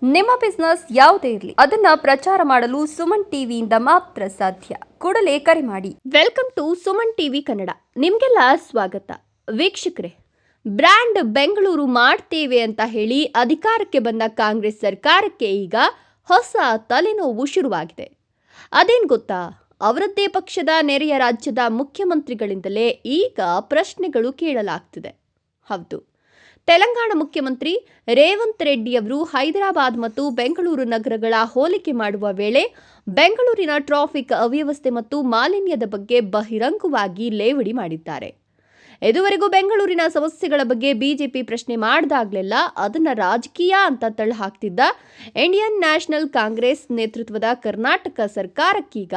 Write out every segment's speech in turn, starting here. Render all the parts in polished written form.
ನಿಮ್ಮ ಬಿಸ್ನೆಸ್ ಯಾವುದೇ ಇರಲಿ ಅದನ್ನ ಪ್ರಚಾರ ಮಾಡಲು ಸುಮನ್ ಟಿವಿಯಿಂದ ಮಾತ್ರ ಸಾಧ್ಯ. ಕೂಡಲೇ ಕರೆ ಮಾಡಿ. Welcome to Suman TV Kannada. ನಿಮಗೆಲ್ಲ ಸ್ವಾಗತ. ವೀಕ್ಷಕರೇ, ಬ್ರ್ಯಾಂಡ್ ಬೆಂಗಳೂರು ಮಾಡ್ತೇವೆ ಅಂತ ಹೇಳಿ ಅಧಿಕಾರಕ್ಕೆ ಬಂದ ಕಾಂಗ್ರೆಸ್ ಸರ್ಕಾರಕ್ಕೆ ಈಗ ಹೊಸ ತಲೆನೋವು ಶುರುವಾಗಿದೆ. ಅದೇನು ಗೊತ್ತಾ? ಅವರದ್ದೇ ಪಕ್ಷದ ನೆರೆಯ ರಾಜ್ಯದ ಮುಖ್ಯಮಂತ್ರಿಗಳಿಂದಲೇ ಈಗ ಪ್ರಶ್ನೆಗಳು ಕೇಳಲಾಗ್ತಿದೆ. ಹೌದು, ತೆಲಂಗಾಣ ಮುಖ್ಯಮಂತ್ರಿ ರೇವಂತ್ ರೆಡ್ಡಿಯವರು ಹೈದರಾಬಾದ್ ಮತ್ತು ಬೆಂಗಳೂರು ನಗರಗಳ ಹೋಲಿಕೆ ಮಾಡುವ ವೇಳೆ ಬೆಂಗಳೂರಿನ ಟ್ರಾಫಿಕ್ ಅವ್ಯವಸ್ಥೆ ಮತ್ತು ಮಾಲಿನ್ಯದ ಬಗ್ಗೆ ಬಹಿರಂಗವಾಗಿ ಲೇವಡಿ ಮಾಡಿದ್ದಾರೆ. ಇದುವರೆಗೂ ಬೆಂಗಳೂರಿನ ಸಮಸ್ಯೆಗಳ ಬಗ್ಗೆ ಬಿಜೆಪಿ ಪ್ರಶ್ನೆ ಮಾಡಿದಾಗಲೆಲ್ಲ ಅದನ್ನ ರಾಜಕೀಯ ಅಂತ ತಳ್ಳಹಾಕ್ತಿದ್ದ ಇಂಡಿಯನ್ ನ್ಯಾಷನಲ್ ಕಾಂಗ್ರೆಸ್ ನೇತೃತ್ವದ ಕರ್ನಾಟಕ ಸರ್ಕಾರಕ್ಕೀಗ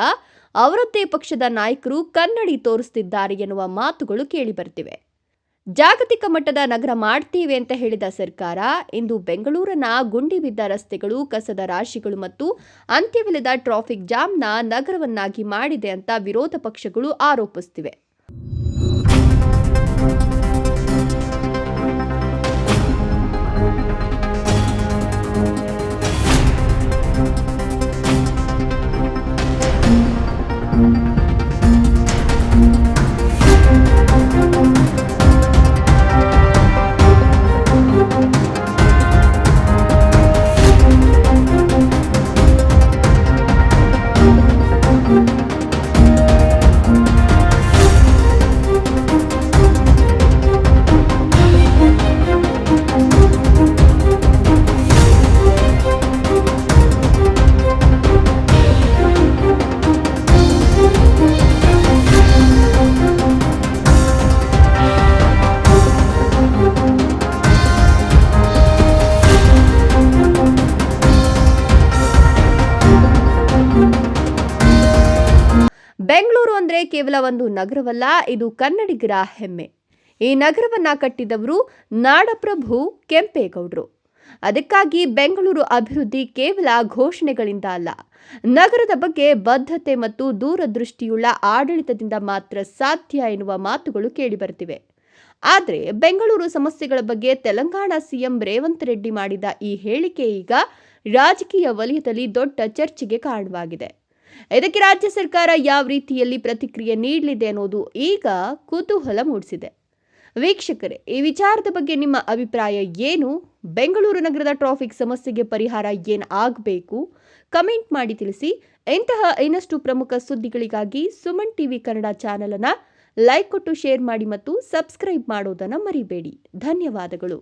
ಅವರದ್ದೇ ಪಕ್ಷದ ನಾಯಕರು ಕನ್ನಡಿ ತೋರಿಸುತ್ತಿದ್ದಾರೆ ಎನ್ನುವ ಮಾತುಗಳು ಕೇಳಿಬರ್ತಿವೆ. ಜಾಗತಿಕ ಮಟ್ಟದ ನಗರ ಮಾಡ್ತೀವಿ ಅಂತ ಹೇಳಿದ ಸರ್ಕಾರ ಇಂದು ಬೆಂಗಳೂರಿನ ಗುಂಡಿ ಬಿದ್ದ ರಸ್ತೆಗಳು, ಕಸದ ರಾಶಿಗಳು ಮತ್ತು ಅಂತ್ಯವಿಲ್ಲದ ಟ್ರಾಫಿಕ್ ಜಾಮ್ನ ನಗರವನ್ನಾಗಿ ಮಾಡಿದೆ ಅಂತ ವಿರೋಧ ಪಕ್ಷಗಳು ಆರೋಪಿಸುತ್ತಿವೆ. ಬೆಂಗಳೂರು ಅಂದರೆ ಕೇವಲ ಒಂದು ನಗರವಲ್ಲ, ಇದು ಕನ್ನಡಿಗರ ಹೆಮ್ಮೆ. ಈ ನಗರವನ್ನ ಕಟ್ಟಿದವರು ನಾಡಪ್ರಭು ಕೆಂಪೇಗೌಡರು. ಅದಕ್ಕಾಗಿ ಬೆಂಗಳೂರು ಅಭಿವೃದ್ಧಿ ಕೇವಲ ಘೋಷಣೆಗಳಿಂದ ಅಲ್ಲ, ನಗರದ ಬಗ್ಗೆ ಬದ್ಧತೆ ಮತ್ತು ದೂರದೃಷ್ಟಿಯುಳ್ಳ ಆಡಳಿತದಿಂದ ಮಾತ್ರ ಸಾಧ್ಯ ಎನ್ನುವ ಮಾತುಗಳು ಕೇಳಿಬರ್ತಿವೆ. ಆದರೆ ಬೆಂಗಳೂರು ಸಮಸ್ಯೆಗಳ ಬಗ್ಗೆ ತೆಲಂಗಾಣ ಸಿಎಂ ರೇವಂತ್ ರೆಡ್ಡಿ ಮಾಡಿದ ಈ ಹೇಳಿಕೆ ಈಗ ರಾಜಕೀಯ ವಲಯದಲ್ಲಿ ದೊಡ್ಡ ಚರ್ಚೆಗೆ ಕಾರಣವಾಗಿದೆ. ಇದಕ್ಕೆ ರಾಜ್ಯ ಸರ್ಕಾರ ಯಾವ ರೀತಿಯಲ್ಲಿ ಪ್ರತಿಕ್ರಿಯೆ ನೀಡಲಿದೆ ಅನ್ನೋದು ಈಗ ಕುತೂಹಲ ಮೂಡಿಸಿದೆ. ವೀಕ್ಷಕರೇ, ಈ ವಿಚಾರದ ಬಗ್ಗೆ ನಿಮ್ಮ ಅಭಿಪ್ರಾಯ ಏನು? ಬೆಂಗಳೂರು ನಗರದ ಟ್ರಾಫಿಕ್ ಸಮಸ್ಯೆಗೆ ಪರಿಹಾರ ಏನು ಆಗಬೇಕು? ಕಮೆಂಟ್ ಮಾಡಿ ತಿಳಿಸಿ. ಇಂತಹ ಇನ್ನಷ್ಟು ಪ್ರಮುಖ ಸುದ್ದಿಗಳಿಗಾಗಿ ಸುಮನ್ ಟಿವಿ ಕನ್ನಡ ಚಾನೆಲ್ ಅನ್ನು ಲೈಕ್ ಕೊಟ್ಟು ಶೇರ್ ಮಾಡಿ ಮತ್ತು ಸಬ್ಸ್ಕ್ರೈಬ್ ಮಾಡೋದನ್ನು ಮರಿಬೇಡಿ. ಧನ್ಯವಾದಗಳು.